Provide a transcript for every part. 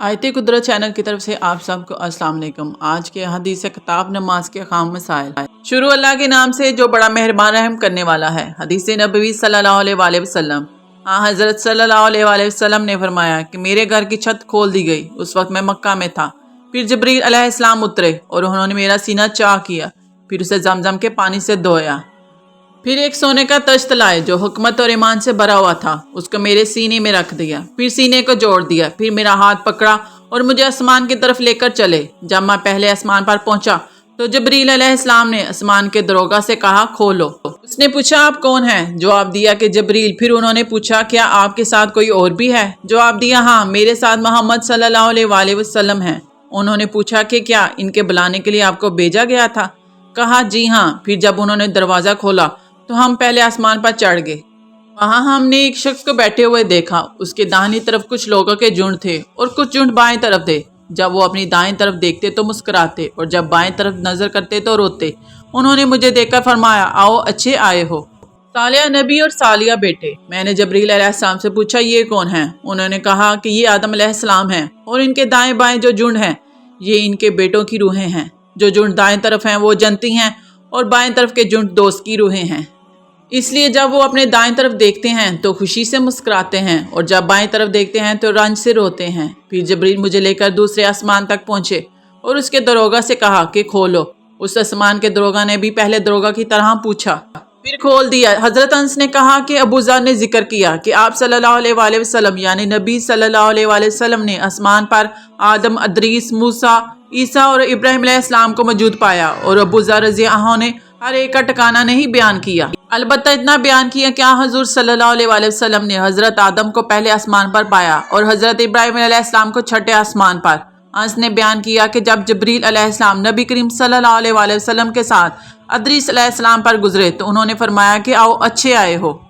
आयत कुदरत चैनल की तरफ से आप सबको अस्सलाम वालेकुम। आज के हदीस किताब नमाज के खाम मसाइल। शुरू अल्लाह के नाम से जो बड़ा मेहरबान रहम करने वाला है। हदीस नबवी सल्लल्लाहु अलैहि वसल्लम, हज़रत सल्लल्लाहु अलैहि वसल्लम ने फरमाया कि मेरे घर की छत खोल दी गई। उस वक्त मैं मक्का में था। फिर जिब्रील अलैहिस्सलाम उतरे और उन्होंने मेरा सीना चाह किया, फिर उसे जमजम के पानी से धोया। फिर एक सोने का तश्त लाए जो हुकमत और ईमान से भरा हुआ था, उसको मेरे सीने में रख दिया, फिर सीने को जोड़ दिया, फिर मेरा हाथ पकड़ा और मुझे आसमान की तरफ लेकर चले। जब मैं पहले आसमान पर पहुंचा तो जिब्रील अलैहिस्सलाम ने आसमान के दरोगा से कहा, खोलो। उसने पूछा, आप कौन हैं? जवाब दिया कि जिब्रील। फिर उन्होंने पूछा, क्या आपके साथ कोई और भी है? जवाब दिया, हाँ, मेरे साथ मोहम्मद सल्लल्लाहु अलैहि वसल्लम हैं। उन्होंने पूछा कि क्या इनके बुलाने के लिए आपको भेजा गया था? कहा, जी हाँ। फिर जब उन्होंने दरवाज़ा खोला तो हम पहले आसमान पर चढ़ गए। वहाँ हमने एक शख्स को बैठे हुए देखा। उसके दाहिनी तरफ कुछ लोगों के झुंड थे और कुछ झुंड बाएं तरफ थे। जब वो अपनी दाएं तरफ देखते तो मुस्कुराते और जब बाएं तरफ नजर करते तो रोते। उन्होंने मुझे देखकर फरमाया, आओ, अच्छे आए हो। सालिया नबी और सालिया बेटे। मैंने जिब्रील अलैहिस्सलाम से पूछा, ये कौन है? उन्होंने कहा कि ये आदम अलैहिस्सलाम हैं और इनके दाएं बाएं जो झुंड हैं ये इनके बेटों की रूहें हैं। जो झुंड दाएं तरफ हैं वो जन्नती हैं और बाएं तरफ के झुंड दोस्त की रूहें हैं। इसलिए जब वो अपने दाएं तरफ देखते हैं तो खुशी से मुस्कुराते हैं और जब बाएं तरफ देखते हैं तो रंज से रोते हैं। फिर जिब्रील मुझे लेकर दूसरे आसमान तक पहुंचे और उसके दरोगा से कहा कि खोलो। उस आसमान के दरोगा ने भी पहले दरोगा की तरह पूछा, फिर खोल दिया। हजरत अन्स ने कहा कि अबू ज़र ने जिक्र किया कि आप सल्लल्लाहु अलैहि वसल्लम यानी नबी सल्लल्लाहु अलैहि वसल्लम ने आसमान पर आदम, अदरीस, मूसा, ईसा और इब्राहिम अलैहिस्सलाम को मौजूद पाया और अबू ज़र रज़ियल्लाहु अन्हु ने हर एक का ठिकाना नहीं बयान किया, अलबत्ता इतना बयान किया कि हुज़ूर सल्लल्लाहु अलैहि वसल्लम ने हजरत आदम को पहले आसमान पर पाया और हजरत इब्राहिम अलैहिस्सलाम को छठे आसमान पर। अन्स ने बयान किया कि जब जिब्रील अलैहिस्सलाम नबी करीम सल्लल्लाहु अलैहि वसल्लम के साथ अदरीस अलैहिस्सलाम पर गुजरे तो उन्होंने फरमाया कि आओ, अच्छे आए हो।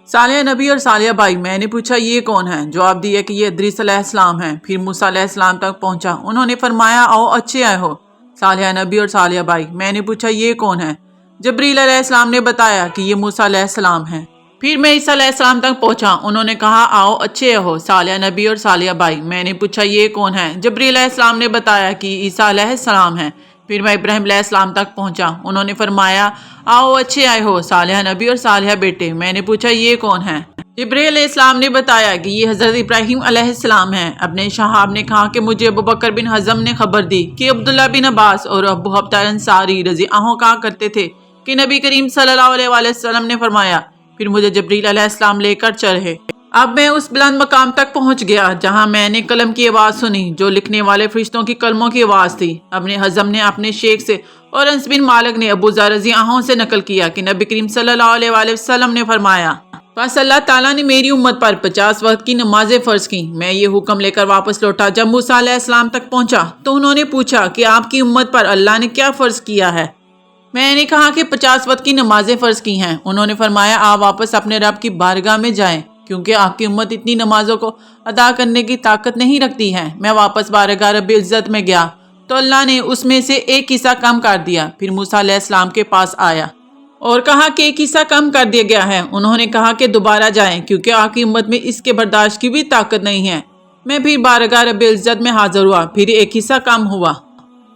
सालिया नबी और सालिया भाई। मैंने पूछा, ये कौन है? जवाब दिया कि ये अदरीस अलैहिस्सलाम हैं। फिर मूसा अलैहिस्सलाम तक पहुंचा। उन्होंने फरमाया, आओ, अच्छे आए हो। सालिया नबी और सालिया भाई। मैंने पूछा, ये कौन है? जिब्रील अलैहिस्सलाम ने बताया कि ये मूसा अलैहिस्सलाम हैं। फिर मैं ईसा अलैहिस्सलाम तक पहुंचा। उन्होंने कहा, आओ, अच्छे हो। सालिया नबी और सालिया भाई। मैंने पूछा, ये कौन है? जिब्रील अलैहिस्सलाम ने बताया कि ईसा अलैहिस्सलाम हैं। फिर मैं इब्राहिम अलैहिस्सलाम तक पहुंचा। उन्होंने फरमाया, आओ, अच्छे आए हो। सालिया नबी और सालिया बेटे। मैंने पूछा, ये कौन है? जिब्रील अलैहिस्सलाम ने बताया कि ये हजरत इब्राहिम अलैहिस्सलाम हैं। अपने शहाब ने कहा कि मुझे अबू बकर बिन हज़म ने खबर दी कि अब्दुल्ला बिन अब्बास और अबू हफ्ता अंसारी रज़ियल्लाहु अन्हु कहा करते थे कि नबी करीम सल्लल्लाहु अलैहि वसल्लम ने फरमाया। फिर मुझे जिब्रील अलैहिस्सलाम लेकर चढ़े। अब मैं उस बुलंद मकाम तक पहुंच गया जहां मैंने कलम की आवाज़ सुनी जो लिखने वाले फरिश्तों की कलमों की आवाज़ थी। अपने हज़म ने अपने शेख से और अन्स बिन मालिक ने अबू ज़र रज़ियल्लाहु अन्हु से नकल किया कि नबी करीम सल्लल्लाहु अलैहि वसल्लम ने फरमाया, बस अल्लाह ताला ने मेरी उम्मत पर 50 वक्त की नमाजें फ़र्ज की। मैं ये हुक्म लेकर वापस लौटा। जब मूसा अलैहिस्सलाम तक पहुंचा तो उन्होंने पूछा कि आपकी उम्मत पर अल्लाह ने क्या फ़र्ज किया है? मैंने कहा कि 50 वक्त की नमाजें फ़र्ज की हैं। उन्होंने फरमाया, आप वापस अपने रब की बारगाह में जाएं क्योंकि आपकी उम्मत इतनी नमाजों को अदा करने की ताकत नहीं रखती है। मैं वापस बारगाह रब इज़्ज़त में गया तो अल्लाह ने उसमें से एक हिस्सा कम कर दिया। फिर मूसा अलैहिस्सलाम के पास आया और कहा कि एक हिस्सा कम कर दिया गया है। उन्होंने कहा कि दोबारा जाएं क्योंकि आपकी उम्मत में इसके बर्दाश्त की भी ताकत नहीं है। मैं फिर बारगाह रब इज़्ज़त में हाजिर हुआ, फिर एक हिस्सा कम हुआ।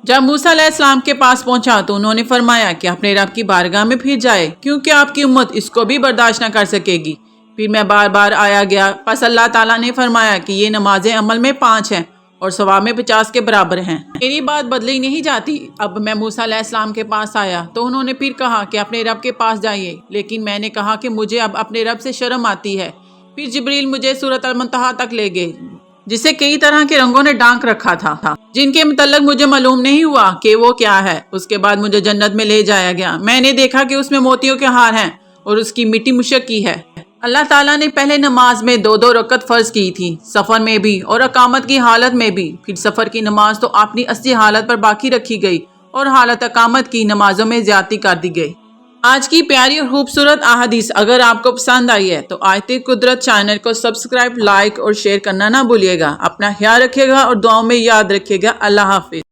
जब मूसा अलैहिस्सलाम के पास पहुंचा तो उन्होंने फरमाया कि अपने रब की बारगाह में फिर जाए क्योंकि आपकी उम्मत इसको भी बर्दाश्त न कर सकेगी। फिर मैं बार बार आया गया। बस अल्लाह ताला ने फरमाया कि ये नमाजें अमल में 5 हैं और सवाब में 50 के बराबर हैं। मेरी बात बदली नहीं जाती। अब मैं मूसा अलैहिस्सलाम के पास आया तो उन्होंने फिर कहा कि अपने रब के पास जाइए, लेकिन मैंने कहा कि मुझे अब अपने रब से शर्म आती है। फिर जिब्रील मुझे सूरत अल-मुंतहा तक ले गए जिसे कई तरह के रंगों ने ढांक रखा था जिनके मुतल्लक मुझे मालूम नहीं हुआ कि वो क्या है। उसके बाद मुझे जन्नत में ले जाया गया। मैंने देखा कि उसमें मोतियों के हार हैं और उसकी मिट्टी मुशक की है। अल्लाह ताला ने पहले नमाज में 2-2 रकत फ़र्ज की थी, सफ़र में भी और अकामत की हालत में भी। फिर सफ़र की नमाज तो अपनी असली हालत पर बाकी रखी गई और हालत अकामत की नमाजों में ज़्यादती कर दी गई। आज की प्यारी और खूबसूरत अहादीस अगर आपको पसंद आई है तो आयत कुदरत चैनल को सब्सक्राइब, लाइक और शेयर करना ना भूलिएगा। अपना ख्याल रखिएगा और दुआओं में याद रखिएगा। अल्लाह हाफिज़।